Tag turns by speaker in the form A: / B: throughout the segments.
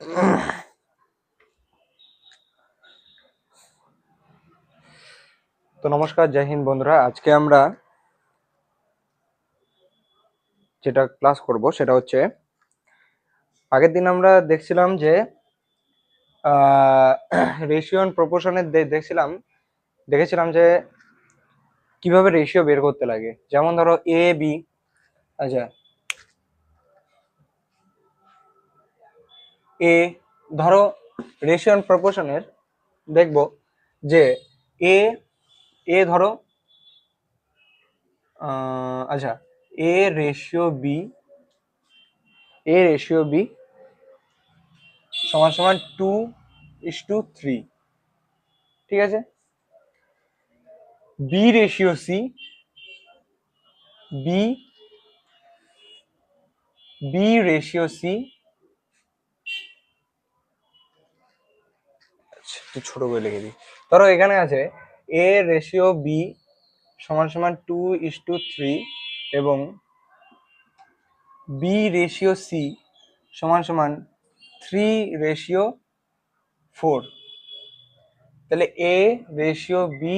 A: তো নমস্কার, জয় হিন্দ বন্ধুরা। আজকে আমরা যেটা ক্লাস করব সেটা হচ্ছে, আগের দিন আমরা দেখছিলাম যে রেশিও এন্ড প্রপোর্শনের দেখেছিলাম যে কিভাবে রেশিও বের করতে লাগে। যেমন ধরো এ বি, আচ্ছা এ ধরো রেশিও এন্ড প্রপোর্শনের দেখব যে এ এ ধরো আচ্ছা এ রেশিও বি সমান সমান 2:3, ঠিক আছে। B ratio C B B ratio C একটু ছোট করে লিখে দিই। ধরো এখানে আছে এ রেশিও বি সমান সমান 2:3 এবং বি রেশিও সি সমান সমান 3:4। তাহলে এ রেশিও বি,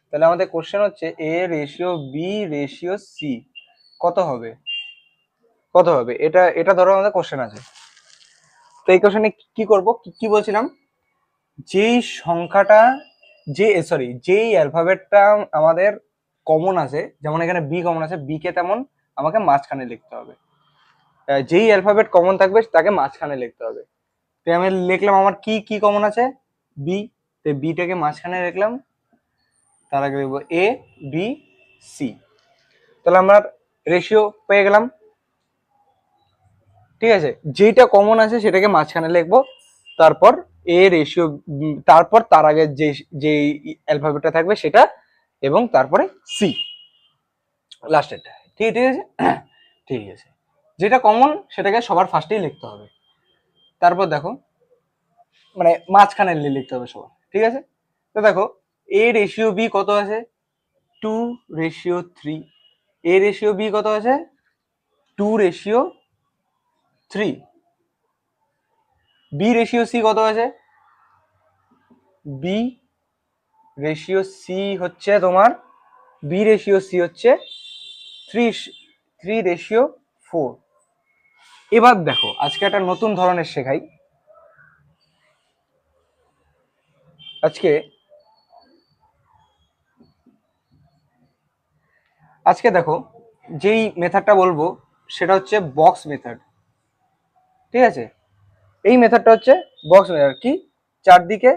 A: তাহলে আমাদের কোশ্চেন হচ্ছে এ রেশিও বি রেশিও সি কত হবে, এটা এটা ধরো আমাদের কোশ্চেন আছে। তো এই কোশ্চেনে কি করব, কি বলছিলাম, যেই সংখ্যাটা যেই অ্যালফাবেটটা আমাদের কমন আছে, যেমন এখানে বি কমন আছে, বি কে তেমন আমাকে মাঝখানে লিখতে হবে। যেই অ্যালফাবেট কমন থাকবে তাকে মাঝখানে লিখতে হবে। তো আমি লিখলাম আমার কি কি কমন আছে, বি, তো বিটাকে মাঝখানে লিখলাম, তার আগে লিখবো এ বি সি। তাহলে আমরা রেশিও পেয়ে গেলাম, ঠিক আছে। যেটা কমন আছে সেটাকে মাঝখানে লিখবো, তারপর এ রেশিও, তারপর তার আগে যে অ্যালফাবেটটা থাকবে সেটা, এবং তারপরে সি লাস্টেরটা, ঠিক ঠিক আছে। ঠিক আছে, যেটা কমন সেটাকে সবার ফার্স্টেই লিখতে হবে, তারপর দেখো মানে মাঝখানে লিখতে হবে সবার, ঠিক আছে। তো দেখো এ রেশিও বি কত আছে, 2:3। এ রেশিও বি কত আছে, 2:3। বি রেশিও সি কত আছে, বি রেশিও সি হচ্ছে তোমার, বি রেশিও সি হচ্ছে 3:4। এবার দেখো আজকে একটা নতুন ধরনের শেখাই। আজকে দেখো যেই মেথডটা বলবো সেটা হচ্ছে বক্স মেথড, ঠিক আছে। এই মেথডটা হচ্ছে বক্স মেথড, কি চারদিকে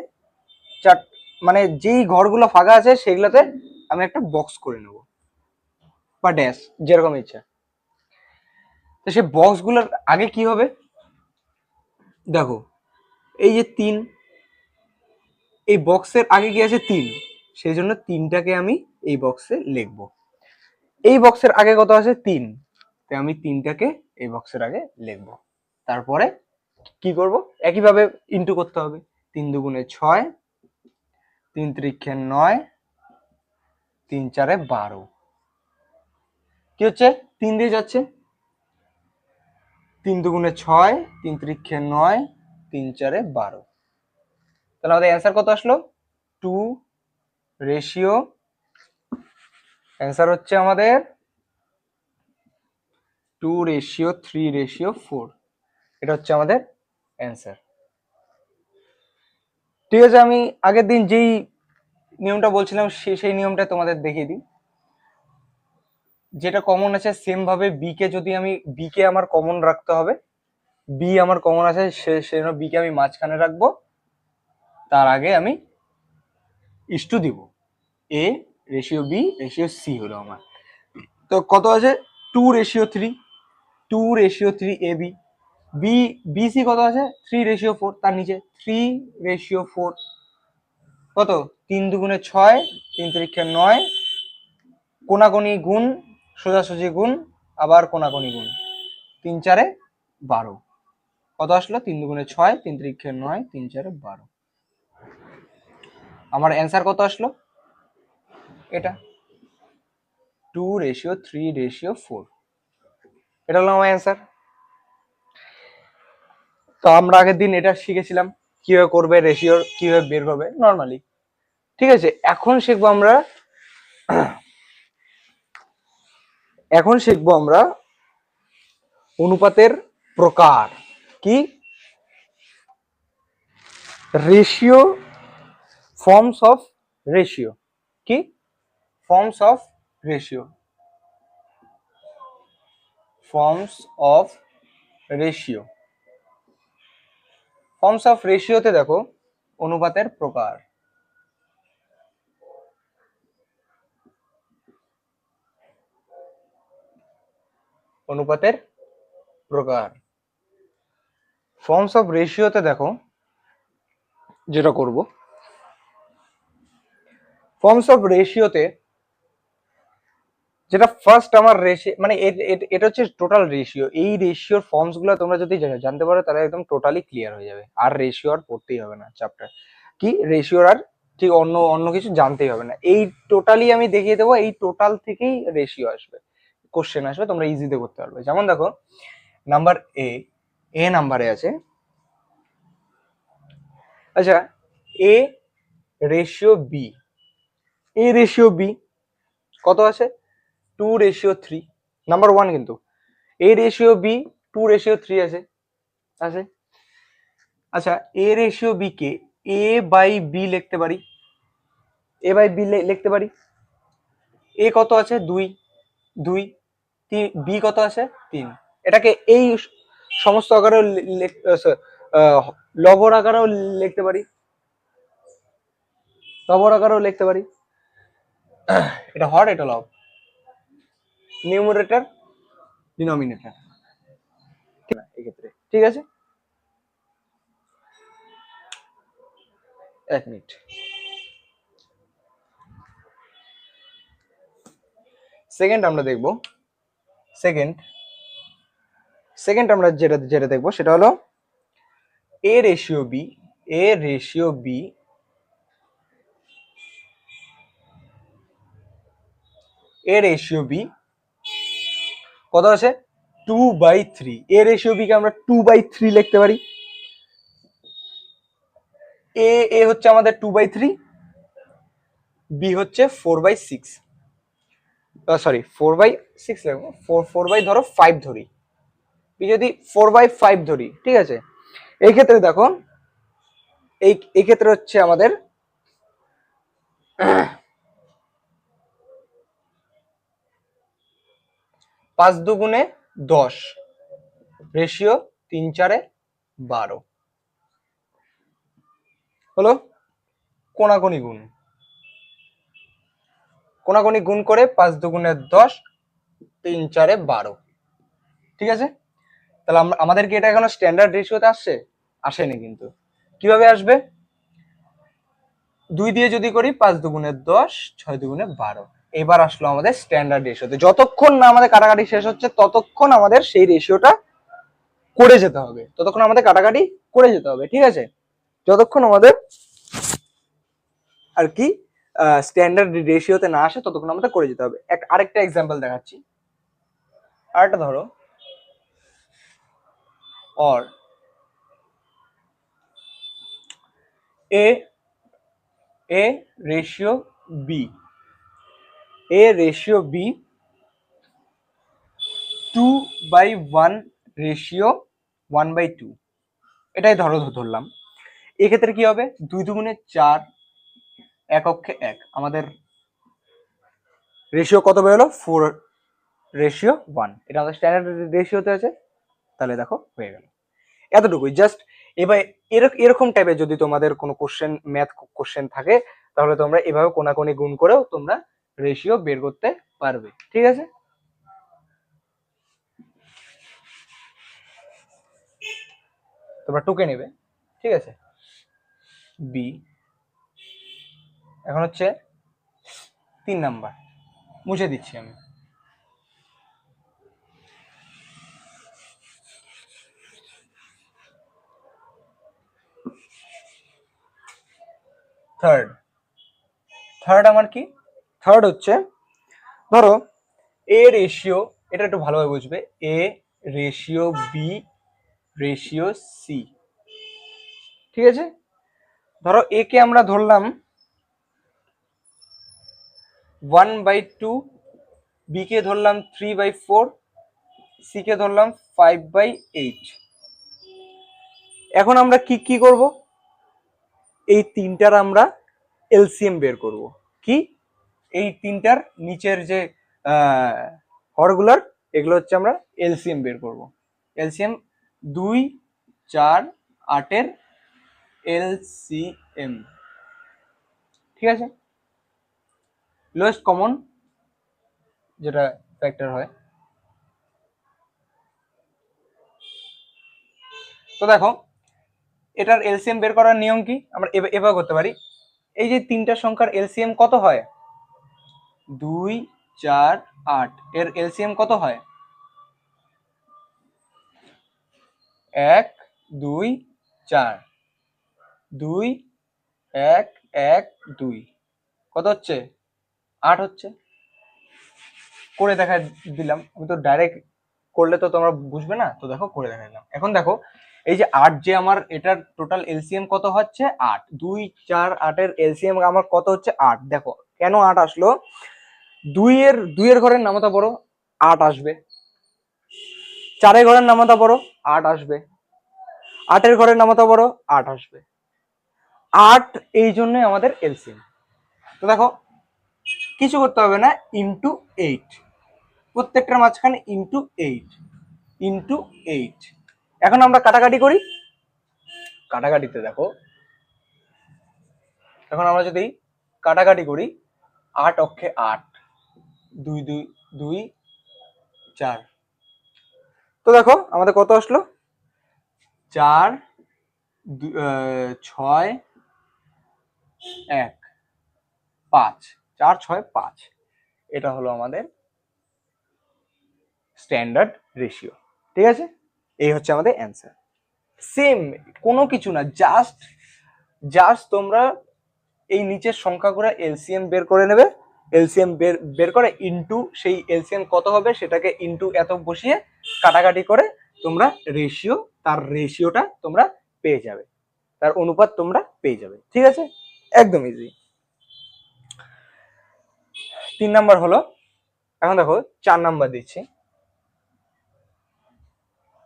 A: চার, মানে যেই ঘরগুলো ফাঁকা আছে সেগুলোতে আমি একটা বক্স করে নেব বা ড্যাশ, যেরকম ইচ্ছা। তো সেই বক্সগুলোর আগে কি হবে, দেখো এই যে 3, এই বক্সের আগে কি আছে 3, সেই জন্য 3টাকে আমি এই বক্সে লিখবো। এই বক্সের আগে কত আছে 3, তাই আমি 3টাকে এই বক্সের আগে লিখবো। তারপরে কি করব, একইভাবে ইন্টু করতে হবে, 3 × 2 = 6, 3 × 9, 3 × 4 = 12। কি হচ্ছে 3 দিয়ে যাচ্ছে, 3 × 2 = 6, 3 × 9, 3 × 4 = 12। তাহলে আমাদের অ্যান্সার কত আসলো, 2 রেশিও, অ্যান্সার হচ্ছে আমাদের 2:3:4। এটা হচ্ছে আমাদের অ্যান্সার, ঠিক আছে। আমি আগের দিন যেই নিয়মটা বলছিলাম সেই নিয়মটা তোমাদের দেখিয়ে দিই। যেটা কমন আছে সেম ভাবে বি কে, যদি আমি বি কে আমার কমন রাখতে হবে, বি আমার কমন আছে সেজন্য বি কে আমি মাঝখানে রাখবো, তার আগে আমি ইস্টু দিব, এ রেশিও বি রেশিও সি হলো আমার। তো কত আছে 2:3, 2:3 A B, B B C কত আছে 3:4, তার নিচে 3:4 কত, 3 × 2 = 6, 3 × 3 = 9, কোনাকুনি গুণ, সোজাসুজি গুণ, আবার কোনাকুনি গুণ, 3 × 4 = 12। কত আসলো, 3 × 2 = 6, 3 × 3 = 9, 3 × 4 = 12। আমার অ্যান্সার কত আসলো, এটা 2:3:4, এটা হলো আমার অ্যান্সার। তো আমরা আগের দিন এটা শিখেছিলাম কিভাবে করবে, রেশিও কিভাবে বের করবে নর্মালি। ঠিক আছে, এখন শিখবো আমরা অনুপাতের প্রকার। কি? Ratio, forms of ratio. কি? Forms of ratio, forms of ratio. Forms of রেশিওতে দেখো অনুপাতের প্রকার। অনুপাতের প্রকার, ফর্মস অফ রেশিওতে দেখো যেটা করব, ফর্মস অফ রেশিওতে যেটা ফার্স্ট আমার রেশিও মানে এটা হচ্ছে টোটাল রেশিও। এই রেশিওর ফর্মস গুলো তোমরা যদি জানতে পারো তাহলে একদম টোটালি ক্লিয়ার হয়ে যাবে, আর রেশিও আর পড়তেই হবে না চ্যাপ্টার। কি রেশিওর আর ঠিক অন্য অন্য কিছু জানতেই হবে না, এই টোটালি আমি দেখিয়ে দেবো, এই টোটাল থেকেই রেশিও আসবে, কোশ্চেন আসবে, তোমরা ইজিতে করতে পারবে। যেমন দেখো নাম্বার এ নাম্বারে আছে, আচ্ছা A ratio B, A ratio B কত আছে? 2:3, নাম্বার ওয়ান কিন্তু এ রেশিও বি 2:3 আছে আছে। আচ্ছা এ রেশিও বি কে এ বাই বি লিখতে পারি, এ বাই বি লিখতে পারি। এ কত আছে? 2, 2, বি কত আছে? 3। এটাকে এই সমস্ত আকারেও লবর আকারেও লিখতে পারি, লবর আকারেও লিখতে পারি। এটা হর, এটা লব, নিউমারেটর ডিনোমিনেটর, এক্ষেত্রে ঠিক আছে। এক মিনিট, সেকেন্ড আমরা দেখব। সেকেন্ড আমরা যেটা যেটা দেখবো সেটা হলো এ রেশিও বি, এ রেশিও বি, এ রেশিও বি কত আছে? 2/3। এ রেশিও বি কে আমরা 2/3 লিখতে পারি। এ হচ্ছে আমাদের 2/3, বি হচ্ছে 4/6, সরি 4/6 লিখবো, 4 ধরো 5 ধরি, বি যদি 4/5 ধরি, ঠিক আছে। এই ক্ষেত্রে দেখো এই ক্ষেত্রে হচ্ছে আমাদের 5 দুগুণে 10, রেশিও 3/4 হলো কোনাকুনি গুণ, কোনাকুনি গুণ করে 5 দুগুণে 10, 3/4 ঠিক আছে। তাহলে আমাদের কি এটা এখনো স্ট্যান্ডার্ড রেশিওতে আসছে? আসেনি কিন্তু। কিভাবে আসবে? 2 দিয়ে যদি করি 5 দুগুণে 10, 6 দুগুণে 12, এবার আসলো আমাদের স্ট্যান্ডার্ড রেশিওতে। যতক্ষণ না আমাদের কাটাকাটি শেষ হচ্ছে ততক্ষণ আমাদের সেই রেশিওটা করে যেতে হবে, ততক্ষণ আমাদের কাটাকাটি করে যেতে হবে, ঠিক আছে। যতক্ষণ আমাদের আর কি স্ট্যান্ডার্ড রেশিওতে না আসে ততক্ষণ আমাদের করে যেতে হবে। আরেকটা এক্সাম্পল দেখাচ্ছি, আরেকটা ধরো or a ratio b, a ratio b 2/1 ratio 1/2, এটাই ধরলাম। এক্ষেত্রে কি হবে? 2 দুগুণে 4, এক অক্ষে 1, আমাদের রেশিও কত বেরোলো? 4:1, এটা আমাদের স্ট্যান্ডার্ড রেশিওতে আছে। তাহলে দেখো হয়ে গেল, এতটুকুই জাস্ট। এবার এরকম টাইপের যদি তোমাদের কোনো কোশ্চেন, ম্যাথ কোশ্চেন থাকে, তাহলে তোমরা এভাবে কোনাকুনি গুণ করেও তোমরা রেশিও বের করতে পারবে, ঠিক আছে। তোমরা টুকে নেবে, ঠিক আছে। বি এখন হচ্ছে 3 নাম্বার, মুছে দিচ্ছি আমি। থার্ড আমার কি? থার্ড হচ্ছে ধরো এ রেশিও, এটা একটু ভালোভাবে বুঝবে, এ রেশিও বি রেশিও সি, ঠিক আছে, ধরো এ কে আমরা ধরলাম 1/2, বি কে ধরলাম 3/4, সি কে ধরলাম 5/8। এখন আমরা কি কি করব, এই তিনটার আমরা এলসিএম বের করব। কি, এই তিনটার নিচের যে হরগুলার, এগুলো হচ্ছে আমরা এলসিএম বের করব। এলসিএম 2, 4, 8-এর এলসিএম, ঠিক আছে, লোয়েস্ট কমন যেটা ফ্যাক্টর হয়। তো দেখো এটার এলসিএম বের করার নিয়ম কি, আমরা এভাবে করতে পারি। এই যে তিনটা সংখ্যার এলসিএম কত হয়, 2, 4, 8, এর এলসিএম কত হয়, 1, 2, 4, 2, 1, 1, 2, কত হচ্ছে, 8 হচ্ছে। করে দেখা দিলাম, আমি তো ডাইরেক্ট করলে তো তোমরা বুঝবে না, তো দেখো করে দেখা দিলাম। এখন দেখো এই যে 8, যে আমার এটার টোটাল এলসিএম কত হচ্ছে 8, 2, 4, 8-এর এলসিএম আমার কত হচ্ছে 8। দেখো কেন 8 আসলো, 2 এর ঘরের নামতা বড় 8 আসবে, 4-এর ঘরের নামতা বড় 8 আসবে, 8-এর ঘরের নামতা বড় 8 আসবে, 8 এই জন্যই আমাদের এলসিএম। তো দেখো কিছু করতে হবে না, ইন্টু 8, প্রত্যেকটার মাঝখানে ইন্টু 8, ইন্টু 8। এখন আমরা কাটাকাটি করি, কাটাকাটিতে দেখো এখন আমরা যদি কাটাকাটি করি, 8 অক্ষে 8, 2, 2, 2, 4, তো দেখো আমাদের কত আসলো, 4, 6, 1, 5, 4, 6, 5, এটা হলো আমাদের স্ট্যান্ডার্ড রেশিও। ঠিক আছে, এই হচ্ছে আমাদের অ্যান্সার। সেম, কোনো কিছু না, জাস্ট জাস্ট তোমরা এই নিচের সংখ্যাগুলো এলসিএম বের করে নেবে, এলসিএম বের করে ইনটু সেই এলসিএম কত হবে সেটাকে ইনটু এত বসিয়ে কাটাকাটি করে তোমরা রেশিও, তার রেশিওটা তোমরা পেয়ে যাবে, তার অনুপাত তোমরা পেয়ে যাবে। ঠিক আছে, একদম ইজি। 3 নাম্বার হলো, এখন দেখো 4 নাম্বার দিচ্ছি।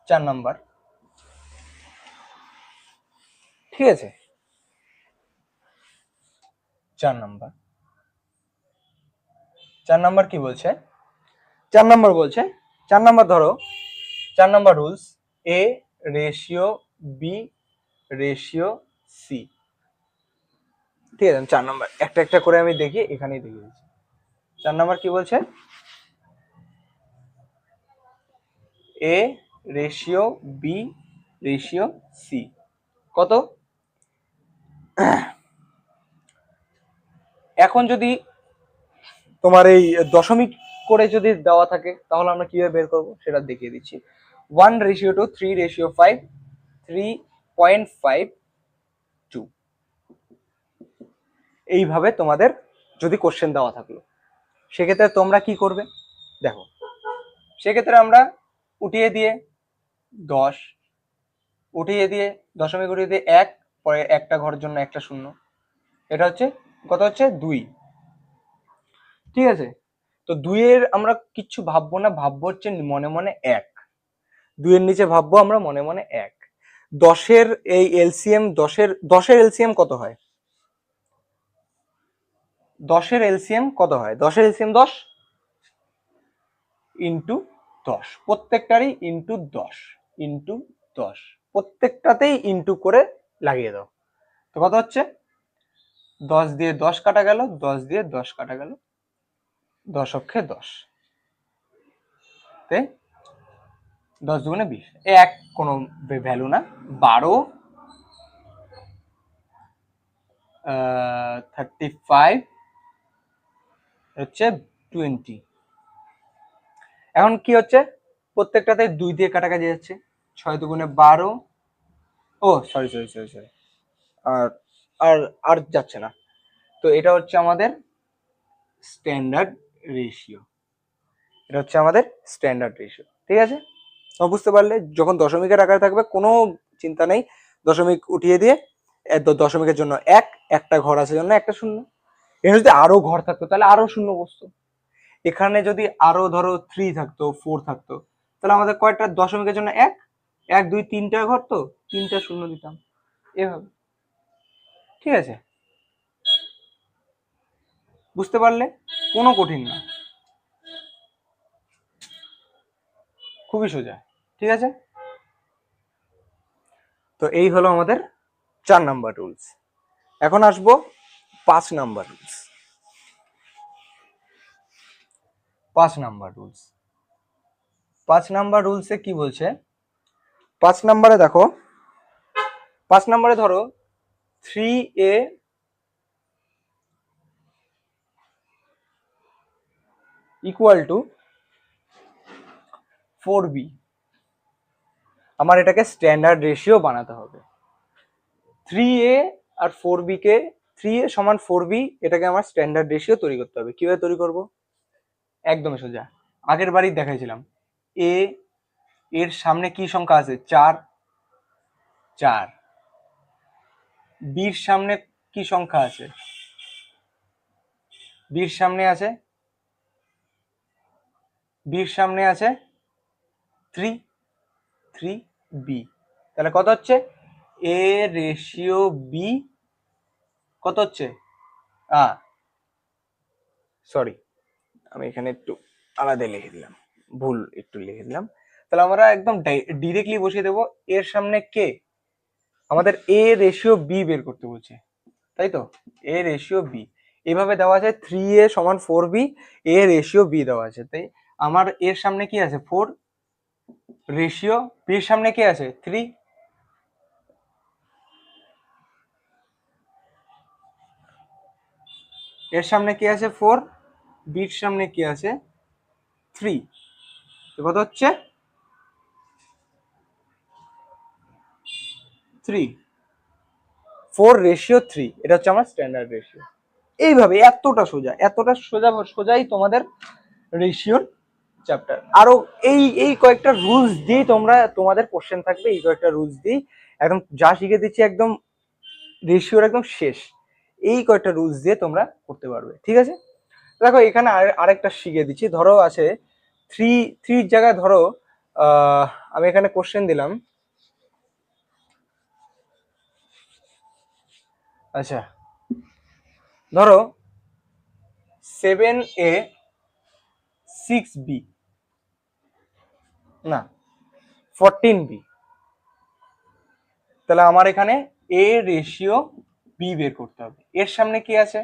A: 4 নাম্বার, ঠিক আছে, 4 নাম্বার, 4 নাম্বার কি বলছে, 4 নাম্বার বলছে, 4 নাম্বার ধরো, 4 নাম্বার রুলস, এ রেশিও বি রেশিও সি। ঠিক আছে, 4 নাম্বার একটা একটা করে আমি দেখি, এখানেই দেখিয়ে দিচ্ছি। 4 নাম্বার কি বলছে, এ রেশিও বি রেশিও সি কত। এখন যদি তোমার এই দশমিক করে যদি দেওয়া থাকে তাহলে আমরা কিভাবে বের করব সেটা দেখিয়ে দিচ্ছি। 1:2, 3:5, 3.52, এইভাবে তোমাদের যদি কোশ্চেন দেওয়া থাকলো সেক্ষেত্রে তোমরা কি করবে, দেখো সেক্ষেত্রে আমরা উঠিয়ে দিয়ে 10, উঠিয়ে দিয়ে দশমিক উঠিয়ে দিয়ে 1, পরে একটা ঘরের জন্য একটা শূন্য, এটা হচ্ছে কত হচ্ছে 2। ঠিক আছে, তো 2-এর আমরা কিচ্ছু ভাববো না, ভাববো হচ্ছে মনে মনে 1, 2-এর নিচে ভাববো আমরা মনে মনে 1। 10-এর এই এলসিএম, 10-এর এলসিএম কত হয়, 10-এর এলসিএম কত হয়, 10-এর এলসিএম 10 ইন্টু 10, প্রত্যেকটারই ইন্টু 10, ইন্টু 10, প্রত্যেকটাতেই ইন্টু করে লাগিয়ে দাও। তো কত হচ্ছে, 10 দিয়ে 10 কাটা গেল, 10 দিয়ে 10 কাটা গেল, 10 অক্ষে 10, 10 দুগুণে 20, এক কোনো ভ্যালু না, 12, 35 হচ্ছে 20। এখন কি হচ্ছে, প্রত্যেকটাতে 2 দিয়ে কাটাকাটি যাচ্ছে, 6 দুগুণে 12, ও সরি সরি সরি সরি, আর আর আর যাচ্ছে না। তো এটা হচ্ছে আমাদের স্ট্যান্ডার্ড রেশিও, এটা হচ্ছে আমাদের স্ট্যান্ডার্ড রেশিও। ঠিক আছে, তো বুঝতে পারলে, যখন দশমিকের আকারে থাকবে কোনো চিন্তা নেই, দশমিক উঠিয়ে দিয়ে দশমিকের জন্য এক, একটা ঘর আছে জন্য একটা শূন্য। এখানে যদি আরো ঘর থাকতো তাহলে আরো শূন্য বসতো। এখানে যদি আরো ধরো 3 থাকতো, 4 থাকতো, তাহলে আমাদের কয়টা দশমিকের জন্য এক, 1 2 3টা ঘর, তো 3টা শূন্য দিতাম এভাবে। ঠিক আছে, বুঝতে পারলে? কোনো কঠিন না, খুবই সোজা। ঠিক আছে, তো এই হলো আমাদের 4 নাম্বার রুলস। এখন আসবো 5 number rules. 5 number rules, 5 number রুলসে কি বলছে? 5 নাম্বারে দেখো, 5 নাম্বারে ধরো 3a ইকুয়াল টু 4b। আমার এটাকে স্ট্যান্ডার্ড রেশিও বানাতে হবে। 3a আর 4b কে, 3a সমান 4b, এটাকে আমার স্ট্যান্ডার্ড রেশিও তৈরি করতে হবে। কিভাবে তৈরি করব? একদম সোজা, আগের বারই দেখাইছিলাম। a এর সামনে কি সংখ্যা আছে? 4, 4। b এর সামনে কি সংখ্যা আছে? b এর সামনে আছে, b এর সামনে আছে 3, 3b। তাহলে কত হচ্ছে? a রেশিও b কত হচ্ছে? সরি, আমি এখানে একটু আলাদা লিখে দিলাম, ভুল একটু লিখে দিলাম। তাহলে আমরা একদম ডিরেক্টলি বসিয়ে দেবো, এর সামনে কে, আমাদের এ রেশিও বি বের করতে বলছে, তাই তো? এ রেশিও বি এভাবে দেওয়া আছে, 3a সমান 4b, এ রেশিও বি দেওয়া আছে। তাই আমার এর সামনে কি আছে? 4, রেশিও বি এর সামনে কি আছে? 3, এর সামনে কি আছে? 4, বির সামনে কি আছে? 3। কত হচ্ছে? 3, 4 রেশিও 3, এটা হচ্ছে আমার স্ট্যান্ডার্ড রেশিও। এইভাবে এতটা সোজা, এতটা সোজা, সোজাই তোমাদের রেশিওর চ্যাপ্টার। আরো এই কয়েকটা রুলস দিয়ে তোমরা, তোমাদের কোশ্চেন থাকবে এই কয়েকটা রুলস দিয়ে, একদম যা শিখে দিচ্ছি একদম রেশিওর একদম শেষ, এই কয়েকটা রুলস দিয়ে তোমরা করতে পারবে। ঠিক আছে, দেখো এখানে আরেকটা শিখে দিচ্ছি। ধরো আছে 3 জায়গায়, ধরো আমি এখানে কোশ্চেন দিলাম। আচ্ছা, ধরো 7a 6b, না 14b। তাহলে আমার এখানে এ রেশিও বি বের করতে হবে। এর সামনে কি আছে?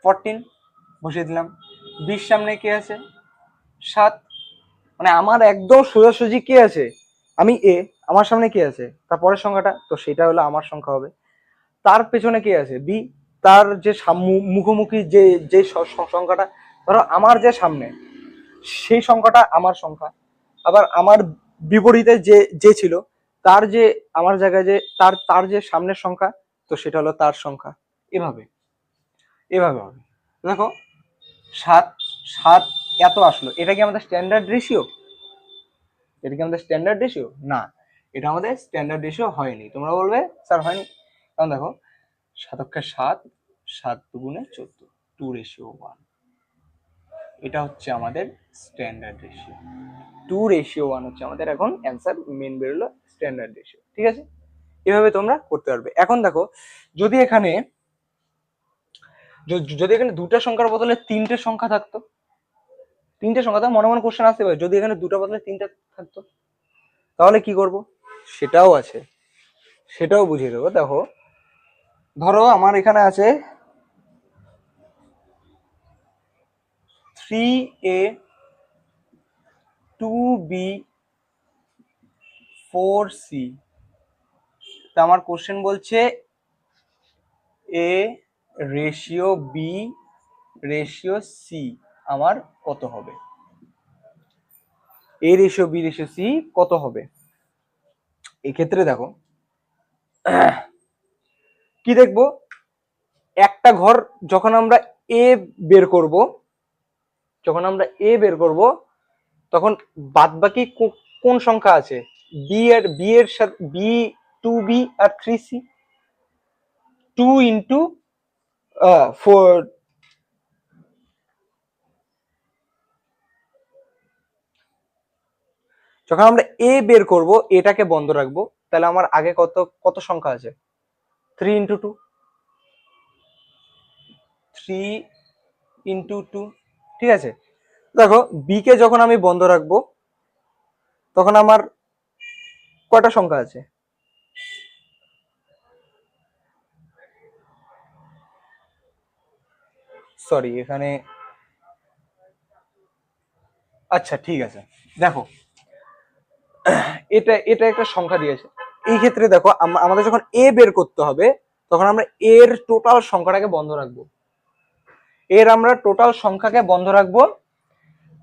A: 14, বসিয়ে দিলাম। বির সামনে কি আছে? 7। মানে আমার একদম সোজাসুজি কি আছে? আমি এ, আমার সামনে কি আছে? তার পরের সংখ্যাটা, তো সেটা হলো আমার সংখ্যা হবে। তার পেছনে কি আছে? বি, তার যে মুখোমুখি যে যে সংখ্যাটা, ধরো আমার যে সামনে, সেই সংখ্যাটা আমার সংখ্যা। আবার আমার বিপরীতে যে যে ছিল, তার যে আমার জায়গায় যে তার তার যে সামনের সংখ্যা, তো সেটা হলো তার সংখ্যা। এভাবে এভাবে হবে। দেখো 7, 7 এত আসলো, এটা কি আমাদের স্ট্যান্ডার্ড রেশিও? এটা কি আমাদের স্ট্যান্ডার্ড রেশিও? না, এটা আমাদের স্ট্যান্ডার্ড রেশিও হয়নি। তোমরা বলবে স্যার হয়নি, কারণ দেখো 7 7 দুগুণে 14, 2:1। এটা হচ্ছে আমাদের স্ট্যান্ডার্ড রেশিও। 2:1 হচ্ছে আমাদের এখন অ্যান্সার, মেন বেরোলো স্ট্যান্ডার্ড রেশিও। ঠিক আছে, এভাবে তোমরা করতে পারবে। এখন দেখো, যদি এখানে যদি এখানে দুটা সংখ্যার বদলে 3টে সংখ্যা থাকতো, 3টে সংখ্যা, তো মনে মনে কোশ্চেন আসতে পারে, যদি এখানে দুটো বদলে 3টা থাকতো তাহলে কি করব? সেটাও আছে, সেটাও বুঝিয়ে দেবো। দেখো, ধরো আমার এখানে আছে 3a 2b 4c। তা আমার কোশ্চেন বলছে এ রেশিও বি রেশিও সি আমার কত হবে? এ রেশিও বি রেশিও সি কত হবে? এক্ষেত্রে দেখো কি দেখবো, একটা ঘর যখন আমরা এ বের করব, যখন আমরা এ বের করব, তখন বাদ বাকি কোন সংখ্যা আছে? বি এর সাথে বি, 2b আর 3c। টু ইন্টু ফোর, যখন আমরা এ বের করব, এটাকে বন্ধ রাখবো, তাহলে আমার আগে কত কত সংখ্যা আছে, 3 × 2, 3 × 2, ঠিক আছে। দেখো বি কে যখন আমি বন্ধ রাখবো তখন আমার কয়টা সংখ্যা আছে, সরি এখানে, আচ্ছা ঠিক আছে। দেখো এটা এটা একটা সংখ্যা দিয়েছে, এই ক্ষেত্রে দেখো আমাদের যখন এ বের করতে হবে তখন আমরা এর টোটাল সংখ্যাটাকে বন্ধ রাখবো, এর আমরা টোটাল সংখ্যাকে বন্ধ রাখবো,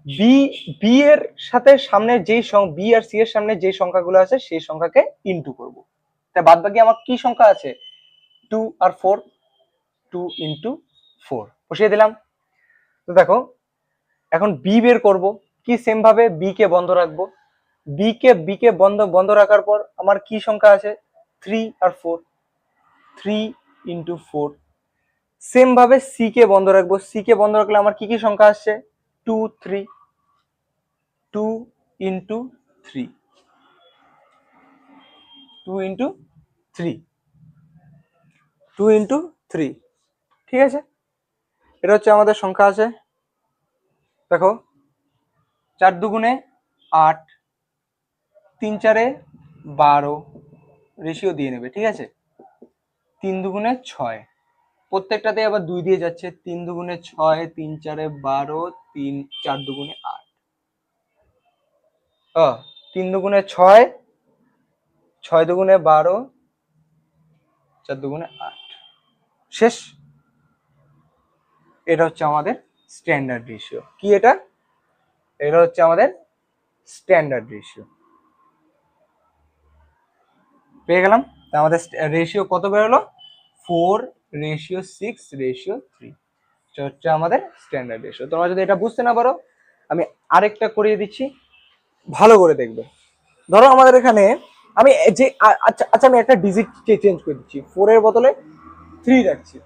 A: বি বি এর সাথে সামনে যেই বি আর সি এর সামনে যে সংখ্যাগুলো আছে সেই সংখ্যাকে ইনটু করব। তাই বাদ বাকি আমার কি সংখ্যা আছে, 2 আর 4, 2 × 4 বসিয়ে দিলাম। তো দেখো এখন বি বের করব, কি সেম ভাবে বি কে বন্ধ রাখবো, বি কে বন্ধ বন্ধ রাখার পর আমার কি সংখ্যা আছে, 3 আর 4, 3 × 4। সেম ভাবে সি কে বন্ধ রাখবো, সি কে বন্ধ রাখলে আমার কি কি সংখ্যা আসছে, 2, 3, 2 × 3, 2 × 3, 2 × 3, ঠিক আছে। এটা হচ্ছে আমাদের সংখ্যা আছে। দেখো 4 × 2 = 8, 3 × 4 = 12, রেশিও দিয়ে নেবে, ঠিক আছে। 3 × 2 = 6, প্রত্যেকটাতে আবার 2 দিয়ে যাচ্ছে, 3 × 2 = 6, 3 × 4 = 12, 3 4 × 2 = 8, 3 × 2 = 6, 6 × 2 = 12, 4 × 2 = 8, শেষ। এটা হচ্ছে আমাদের স্ট্যান্ডার্ড রেশিও। কি এটা, এটা হচ্ছে আমাদের স্ট্যান্ডার্ড রেশিও। পেয়ে গেলাম, আমাদের রেশিও কত বেরোলো, 4:6:3, এটা হচ্ছে আমাদের স্ট্যান্ডার্ড রেশিও। তোমরা যদি এটা বুঝতে না পারো আমি আরেকটা করিয়ে দিচ্ছি, ভালো করে দেখবে। ধরো আমাদের এখানে আমি যে আচ্ছা আচ্ছা আমি একটা ডিজিট চেঞ্জ করে দিচ্ছি, 4 এর বদলে 3 রাখছি,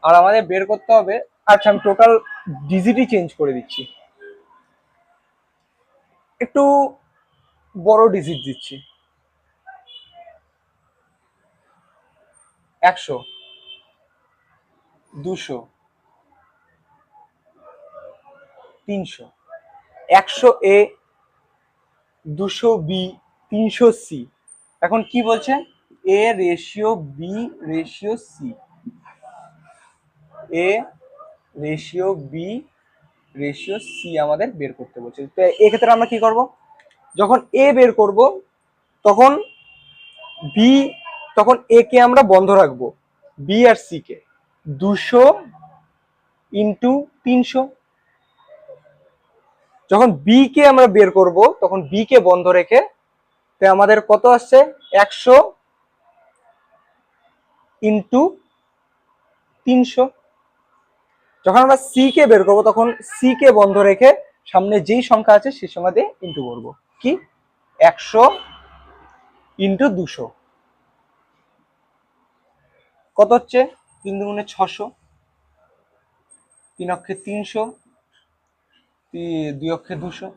A: আর আমাদের বের করতে হবে, আচ্ছা আমি টোটাল ডিজিটই চেঞ্জ করে দিচ্ছি, একটু বড় ডিজিট দিচ্ছি, 100, 200, 300, 100A, 200B, 300C। এখন কি বলছে, A ratio B ratio C, A ratio B ratio C আমাদের বের করতে বলছে। তো এক্ষেত্রে আমরা কি করব, যখন A বের করব তখন B, তখন A কে আমরা বন্ধ রাখবো, B আর C কে 200 × 300। যখন বি কে আমরা বের করব তখন বি কে বন্ধ রেখে আমাদের কত আসছে, 100 × 300। যখন আমরা সি কে বের করব তখন সি কে বন্ধ রেখে সামনে যেই সংখ্যা আছে সেই সংখ্যা দিয়ে ইন্টু করব, কি 100 × 200, কত হচ্ছে, 3 × 2 = 600, 3 অক্ষে 300, 2 অক্ষে 200,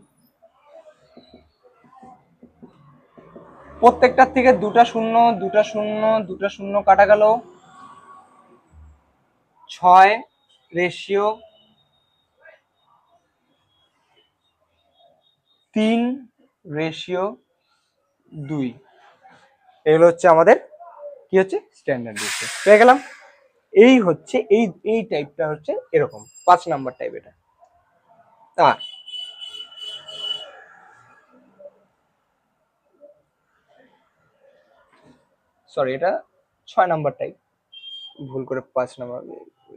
A: প্রত্যেকটার থেকে দুটা শূন্য দুটা শূন্য দুটা শূন্য কাটা গেল, 6 রেশিও 3 রেশিও 2, এগুলো হচ্ছে আমাদের কি হচ্ছে স্ট্যান্ডার্ড রেশিও। পেয়ে গেলাম, এই হচ্ছে এই টাইপটা হচ্ছে এরকম 5 নাম্বার টাইপ। এটা সরি এটা 6 নাম্বার টাইপ, ভুল করে 5 নাম্বার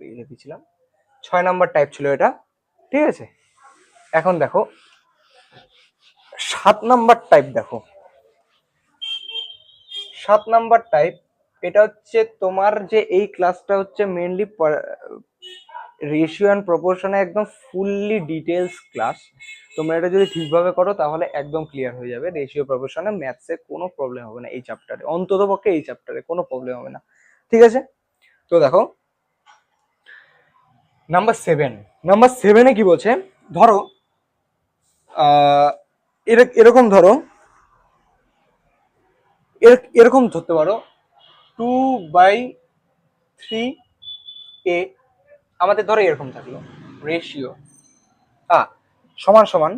A: লিখে দিয়েছিলাম, 6 নাম্বার টাইপ ছিল এটা, ঠিক আছে। এখন দেখো 7 নাম্বার টাইপ, দেখো 7 নাম্বার টাইপ, এটা হচ্ছে তোমার যে এই ক্লাসটা হচ্ছে মেইনলি রেশিও অ্যান্ড প্রপোর্শনে একদম ফুললি ডিটেলস ক্লাস। তোমরা এটা যদি ঠিকভাবে করো তাহলে একদম ক্লিয়ার হয়ে যাবে, রেশিও প্রপোর্শনে ম্যাথসে কোনো প্রবলেম হবে না, এই চ্যাপ্টারে অন্তত পক্ষে এই চ্যাপ্টারে কোনো প্রবলেম হবে না। ঠিক আছে? তো দেখো নাম্বার 7 কি বলছে, ধরো এরকম ধরো, এরকম ধরতে পারো 2/3 আমাদের ধরো এরকম থাকলো রেশিও সমান সমান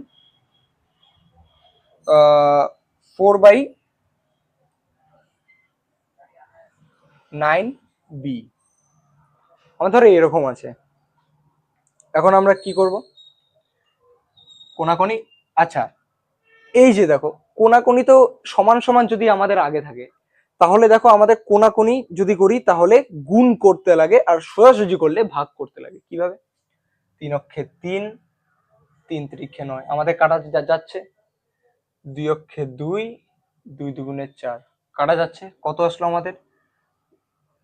A: 4/9 আমার ধরো এরকম আছে। এখন আমরা কি করব, কোনাকুনি, আচ্ছা এই যে দেখো কোনাকুনি তো সমান সমান যদি আমাদের আগে থাকে, তাহলে দেখো আমাদের কোনাকুনি যদি করি তাহলে গুণ করতে লাগে, আর সোজাসুজি করলে ভাগ করতে লাগে। কিভাবে? 3 অক্ষে 3, 3 × 9 আমাদের কাটা যাচ্ছে, 2 অক্ষে 2, 2 × 2 = 4 কাটা যাচ্ছে, কত আসলো আমাদের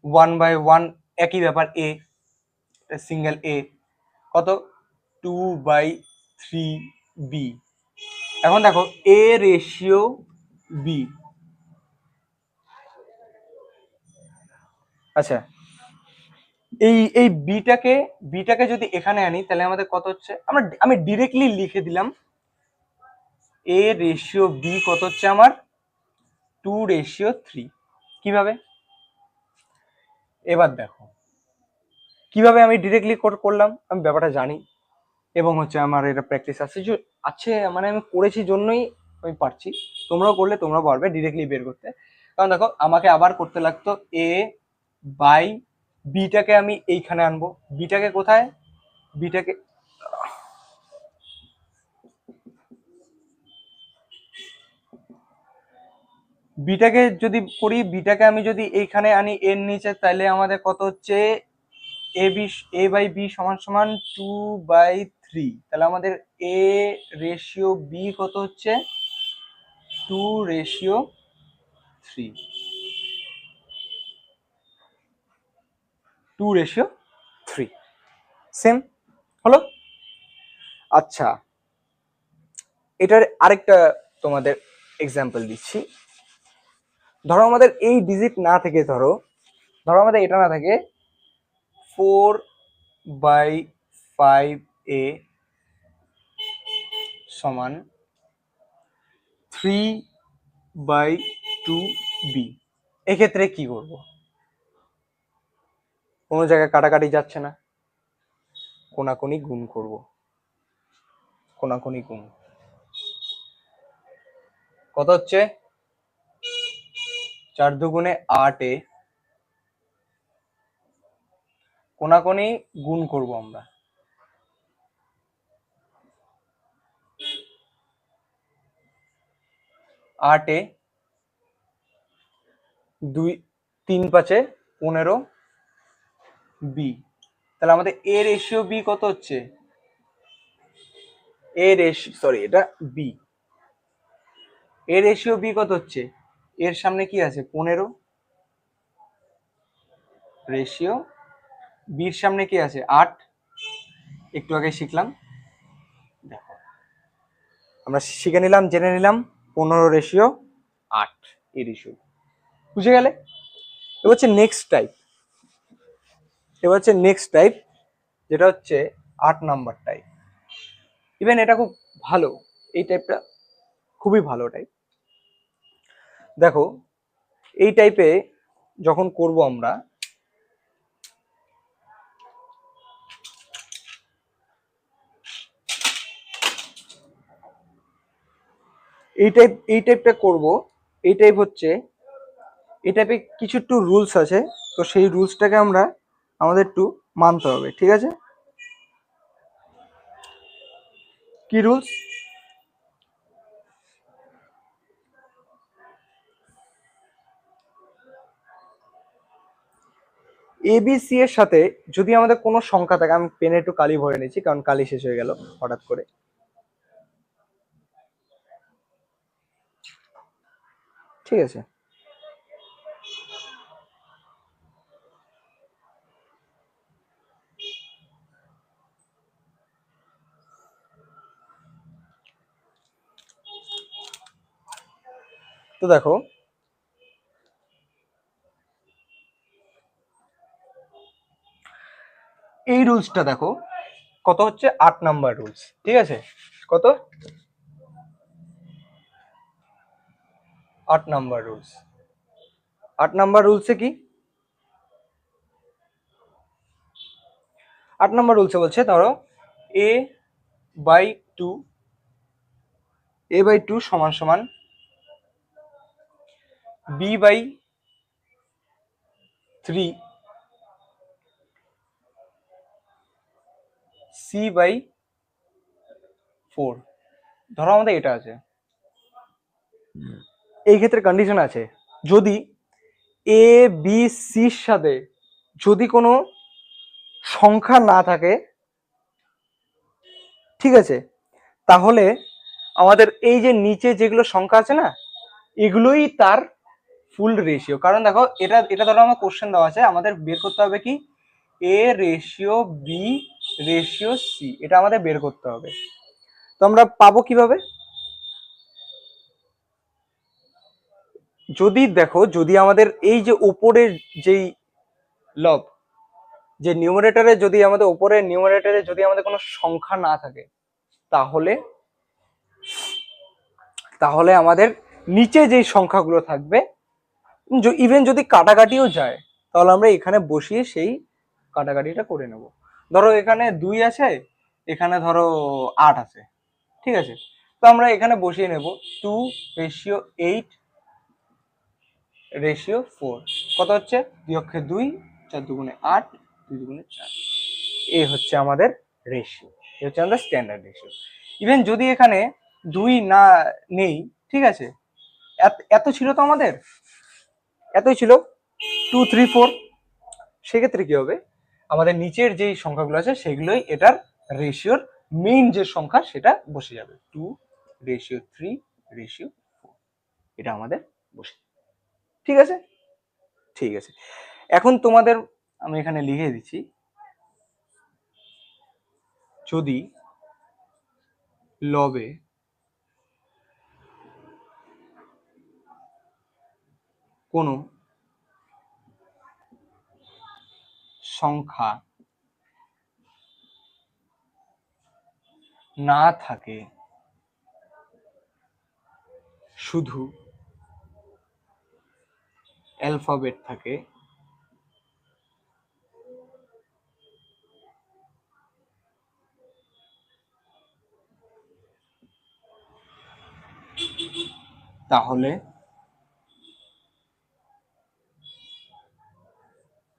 A: 1/1, একই ব্যাপার এ, সিঙ্গেল এ কত 2/3 এখন দেখো এ রেশিও বি, আচ্ছা এই বিটাকে যদি এখানে আনি তাহলে আমাদের কত হচ্ছে, আমি ডিরেক্টলি লিখে দিলাম এ রেশিও বি কত হচ্ছে আমার 2/3। কিভাবে? এবার দেখো কিভাবে আমি ডিরেক্টলি করলাম, আমি ব্যাপারটা জানি এবং হচ্ছে আমার এটা প্র্যাকটিস আছে, মানে আমি করেছি জন্যই আমি পারছি। তোমরাও করলে তোমরা পারবে ডিরেক্টলি বের করতে। কারণ দেখো আমাকে আবার করতে লাগতো এ বাই বিটাকে আমি এইখানে আনবো, বিটাকে কোথায়, বিটাকে বিটাকে যদি করি, বিটাকে আমি যদি এইখানে আনি এর নিচে, তাহলে আমাদের কত হচ্ছে a/b সমান সমান 2/3, তাহলে আমাদের এ রেশিও বি কত হচ্ছে 2/3, 2/3 সেম হলো। আচ্ছা এটার আরেকটা তোমাদের এক্সাম্পল দিচ্ছি। ধরো আমাদের এই ডিজিট না থেকে, ধরো আমাদের এটা না থাকে 4/5a সমান 3/2b, এক্ষেত্রে কি করব, কোনো জায়গায় কাটাকাটি যাচ্ছে না, কোনাকুনি গুণ করব, কোনাকুনি গুণ কত হচ্ছে 4×2 = 8, কোনাকুনি গুণ করব আমরা, আটে 2, 3×5 = 15 বি, তাহলে আমাদের এ রেশিও বি কত হচ্ছে, এটা বি, এ রেশিও বি কত হচ্ছে, এর সামনে কি আছে 15, রেশিও বির সামনে কি আছে 8, একটু আগে শিখলাম, দেখো আমরা শিখে নিলাম, জেনে নিলাম 15/8 এই রেশিও, বুঝে গেলে? এবার হচ্ছে নেক্সট টাইপ, যেটা হচ্ছে 8 নাম্বার টাইপ। ইভেন এটা খুব ভালো, এই টাইপটা খুবই ভালো টাইপ। দেখো এই টাইপে যখন করব আমরা, এই টাইপটা করব, এই টাইপ হচ্ছে, এই টাইপে কিছু একটু রুলস আছে, তো সেই রুলসটাকে আমাদের একটু মানতে হবে, ঠিক আছে? কি রুলস? এবিসি এর সাথে যদি আমাদের কোনো সংখ্যা থাকে, আমি পেনে একটু কালি ভরে নিচ্ছি কারণ কালি শেষ হয়ে গেল হঠাৎ করে, ঠিক আছে? তো দেখো এই রুলসটা দেখো কত হচ্ছে, 8 নাম্বার রুলস। ঠিক আছে, কত, 8 নাম্বার রুলস। 8 নাম্বার রুলসে কি, 8 নাম্বার রুলসে বলছে ধরো এ বাই টু, a/2 সমান সমান b/3 c/4। ধরো আমাদের এটা আছে, এই ক্ষেত্রে কন্ডিশন আছে যদি এ বি সির সাথে যদি কোনো সংখ্যা না থাকে, ঠিক আছে, তাহলে আমাদের এই যে নিচে যেগুলো সংখ্যা আছে না, এগুলোই তার ফুল রেশিও। কারণ দেখো এটা এটা ধরো আমার কোশ্চেন দেওয়া আছে, আমাদের বের করতে হবে কি, এ রেশিও বি রেশিও সি, এটা আমাদের বের করতে হবে। তো আমরা পাবো কিভাবে, যদি দেখো যদি আমাদের এই যে ওপরের যেই লব, যে নিউমারেটরে যদি আমাদের ওপরের নিউমারেটরে যদি আমাদের কোনো সংখ্যা না থাকে, তাহলে তাহলে আমাদের নিচে যেই সংখ্যাগুলো থাকবে, ইভেন যদি কাটাকাটিও যায়, তাহলে আমরা এখানে বসিয়ে সেই কাটাকাটিটা করে নেব। ধরো এখানে 2 আছে, এখানে ধরো 8 আছে, ঠিক আছে, তো আমরা এখানে বসিয়ে নেব 2:8 রেশিও 4। কত হচ্ছে, 2 4 2 8 2 2 4, এই হচ্ছে আমাদের রেশিও, এই হচ্ছে আমাদের স্ট্যান্ডার্ড রেশিও। ইভেন যদি এখানে 2 না নেই, ঠিক আছে, এত ছিল তো আমাদের, এতই ছিল 2 3 4, সেক্ষেত্রে কি হবে, আমাদের নিচের যেই সংখ্যাগুলো আছে সেগুলোই এটার রেশিওর মেইন যে সংখ্যা সেটা বসে যাবে, 2:3:4, এটা আমাদের বসে, ঠিক আছে। ঠিক আছে, এখন তোমাদের আমি এখানে লিখে দিচ্ছি, যদি লবে কোনো সংখ্যা না থাকে, শুধু অ্যালফাবেট থাকে, তাহলে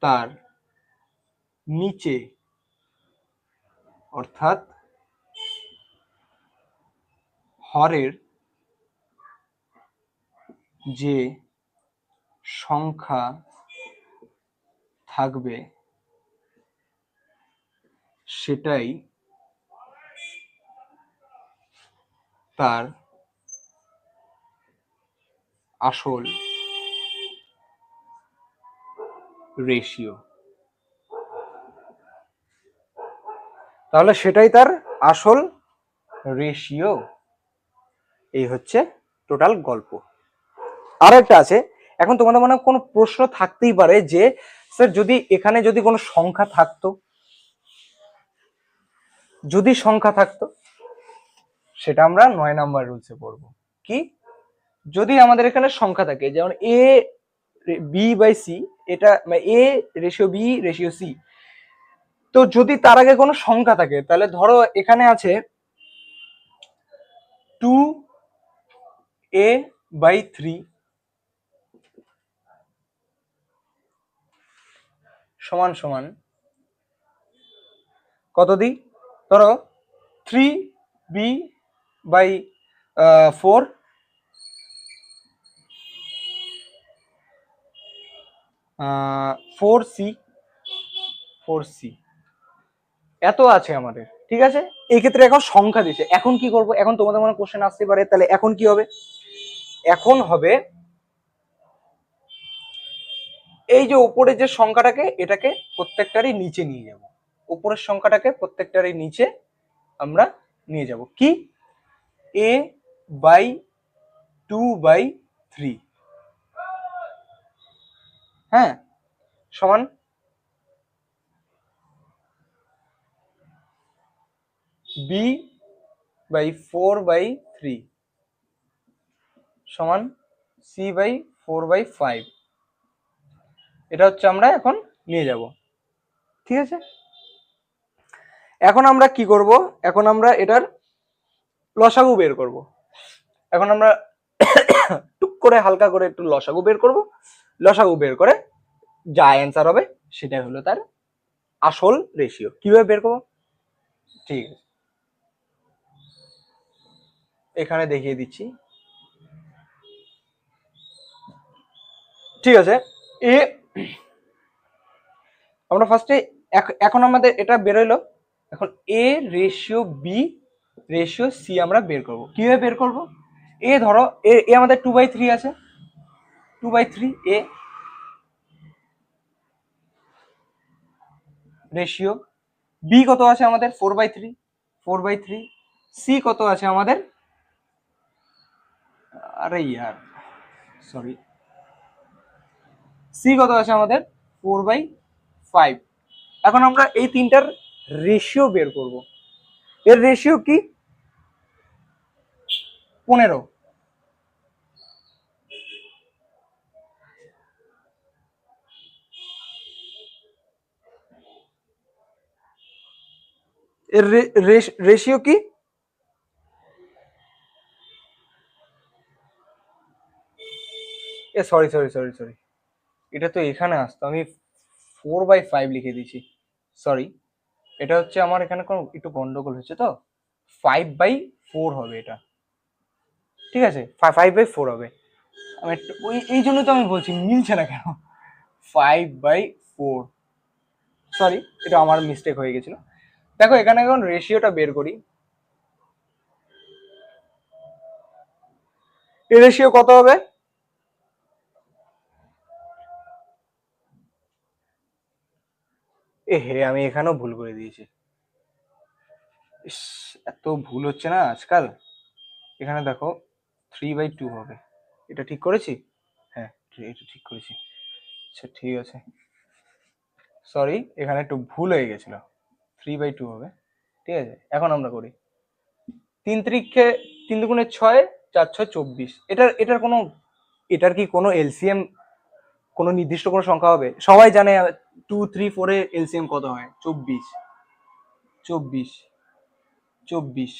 A: তার নিচে, অর্থাৎ হরের যে সংখ্যা থাকবে সেটাই তার আসল রেশিও। তাহলে সেটাই তার আসল রেশিও, এই হচ্ছে টোটাল গল্প। আর একটা আছে, এখন তোমাদের মনে কোনো প্রশ্ন থাকতেই পারে যে স্যার যদি এখানে যদি কোনো সংখ্যা থাকতো, যদি সংখ্যা থাকতো, সেটা আমরা 9 নাম্বার রুলসে পড়বো। কি, যদি আমাদের এখানে সংখ্যা থাকে, যেমন এ বি বাই সি, এটা এ রেশিও বি রেশিও সি, তো যদি তার আগে কোনো সংখ্যা থাকে, তাহলে ধরো এখানে আছে 2a/3 সমান সমান কত দিই, ধরো 3b/4 4c 4c, এত আছে আমাদের, ঠিক আছে। এই ক্ষেত্রে এখন সংখ্যা দিছে, এখন কি করব, এখন তোমাদের মনে কোশ্চেন আসতে পারে, তাহলে এখন কি হবে, এখন হবে এই যে উপরে যে সংখ্যাটাকে, এটাকে প্রত্যেকটারই নিচে নিয়ে যাব, উপরের সংখ্যাটাকে প্রত্যেকটারই নিচে আমরা নিয়ে যাব, কি, a/2/3, হ্যাঁ, সমান বি বাই 4/3 সমান সি বাই 4/5। এটা হচ্ছে আমরা এখন নিয়ে যাব, ঠিক আছে। এখন আমরা কি করব, এখন আমরা এটার লসাগু বের করব। এখন আমরা টুক করে হালকা করে একটু লসাগু বের করব। লসাগু বের করে যা অ্যান্সার হবে সেটাই হলো তার আসল রেশিও। কিভাবে বের করব, ঠিক আছে, এখানে দেখিয়ে দিচ্ছি। ঠিক আছে, এ আমরা ফার্স্টে এখন আমাদের এটা বেরোলো। এখন এ রেশিও বি রেশিও সি আমরা বের করব। কিভাবে বের করব, এ ধরো এ আমাদের 2/3 আছে, 2/3 এ রেশিও। বি কত আছে আমাদের 4/3, 4/3। সি কত আছে আমাদের, আরে ইয়ার সরি, সি কত আছে আমাদের 4/5। এখন আমরা এই তিনটার রেশিও বের করব। এর রেশিও কি 15। এর রেশিও কি, এ সরি সরি সরি সরি, এটা তো এখানে আসতো, আমি 4/5 লিখে দিয়েছি, সরি। এটা হচ্ছে আমার এখানে কোনো একটু গন্ডগোল হচ্ছে, তো 5/4 হবে এটা, ঠিক আছে, 5/4 হবে। আমি ওই এই জন্য তো আমি বলছি মিলছে না কেন, 5/4, সরি, এটা আমার মিস্টেক হয়ে গেছিল। দেখো এখানে এখন রেশিওটা বের করি। এই রেশিও কত হবে, এ হে আমি এখানেও ভুল করে দিয়েছি। ইস, এত ভুল হচ্ছে না আজকাল। এখানে দেখো 3/2 হবে, এটা ঠিক করেছি, হ্যাঁ এটা ঠিক করেছি, আচ্ছা ঠিক আছে, সরি এখানে একটু ভুল হয়ে গেছিল, 3/2 হবে, ঠিক আছে। এখন আমরা করি 3 × 3 × 6, 4×6 = 24। এটার কোনো, এটার কি কোনো এলসিএম, কোনো নির্দিষ্ট কোনো সংখ্যা হবে? সবাই জানে 2, 3, 4 এর এলসিএম কত হয়, 24, 24, 24।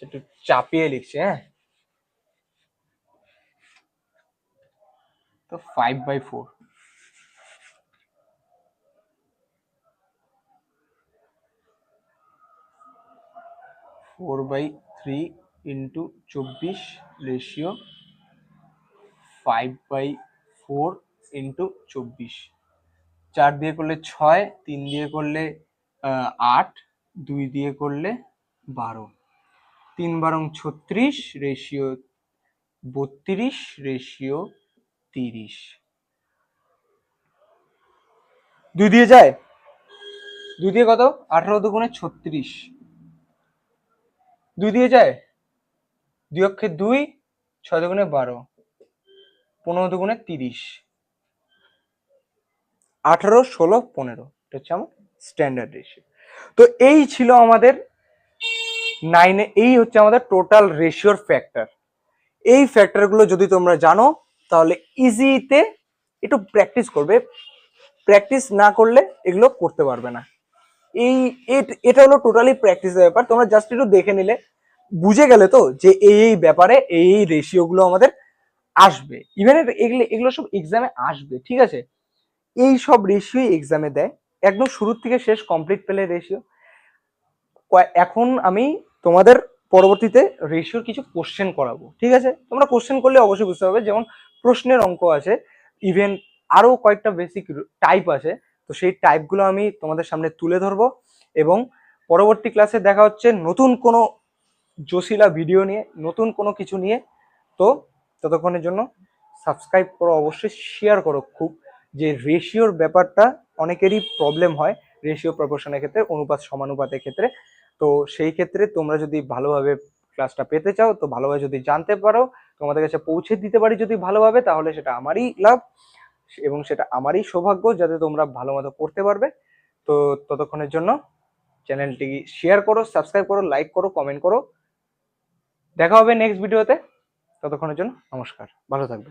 A: একটু চাপিয়ে লিখছে, হ্যাঁ, তো 5/4, 4/3 × 24 রেশিও 5/4 × 24। 4 দিয়ে করলে 6, 3 দিয়ে করলে 8, 2 দিয়ে করলে 12, 3 × 36 রেশিও 32 রেশিও 30। 2 দিয়ে যায়, 2 দিয়ে কত, 18 দুগুণে 36, 2 দিয়ে যায়, 2 অক্ষে 2, 6 দুগুণে 12, 15 দুগুণে 30, 18, 16, 15, এটা হচ্ছে আমার স্ট্যান্ডার্ড রেশিও। তো এই ছিল আমাদের 9, এই হচ্ছে আমাদের টোটাল রেশিওর ফ্যাক্টর। এই ফ্যাক্টরগুলো যদি তোমরা জানো তাহলে ইজিতে একটু প্র্যাকটিস করবে, প্র্যাকটিস না করলে এগুলো করতে পারবে না। এই এটা হলো টোটালি প্র্যাকটিসের ব্যাপার, তোমরা জাস্ট একটু দেখে নিলে বুঝে গেলে তো যে এই ব্যাপারে এই রেশিও গুলো আমাদের আসবে, ইভেন এগুলো এগুলো সব এক্সামে আসবে, ঠিক আছে। এই সব রেশিও এক্সামে দেয়, একদম শুরু থেকে শেষ কমপ্লিট পেলে রেশিও। এখন আমি তোমাদের পরবর্তীতে রেশিওর কিছু কোশ্চেন করাবো, ঠিক আছে। তোমরা কোশ্চেন করলে অবশ্যই বুঝতে পারবে, যেমন প্রশ্নের অঙ্ক আছে, ইভেন আরো কয়েকটা বেসিক টাইপ আছে, তো সেই টাইপগুলো আমি তোমাদের সামনে তুলে ধরবো। এবং পরবর্তী ক্লাসে দেখা হচ্ছে নতুন কোনো জোশিলা ভিডিও নিয়ে, নতুন কোনো কিছু নিয়ে। তো ততক্ষণের জন্য সাবস্ক্রাইব করো, অবশ্যই শেয়ার করো খুব, যে রেশিওর ব্যাপারটা অনেকেরই প্রবলেম হয় রেশিও প্রপোর্শনের ক্ষেত্রে, অনুপাত সমানুপাতের ক্ষেত্রে। তো সেই ক্ষেত্রে তোমরা যদি ভালোভাবে ক্লাসটা পেতে চাও, তো ভালোভাবে যদি জানতে পারো, তোমাদের কাছে পৌঁছে দিতে পারি যদি ভালোভাবে, তাহলে সেটা আমারই লাভ এবং সেটা আমারই সৌভাগ্য যাতে তোমরা ভালো মতো করতে পারবে। তো ততক্ষণের জন্য চ্যানেলটি শেয়ার করো, সাবস্ক্রাইব করো, লাইক করো, কমেন্ট করো। দেখা হবে নেক্সট ভিডিওতে। ততক্ষণের জন্য নমস্কার, ভালো থাকবে।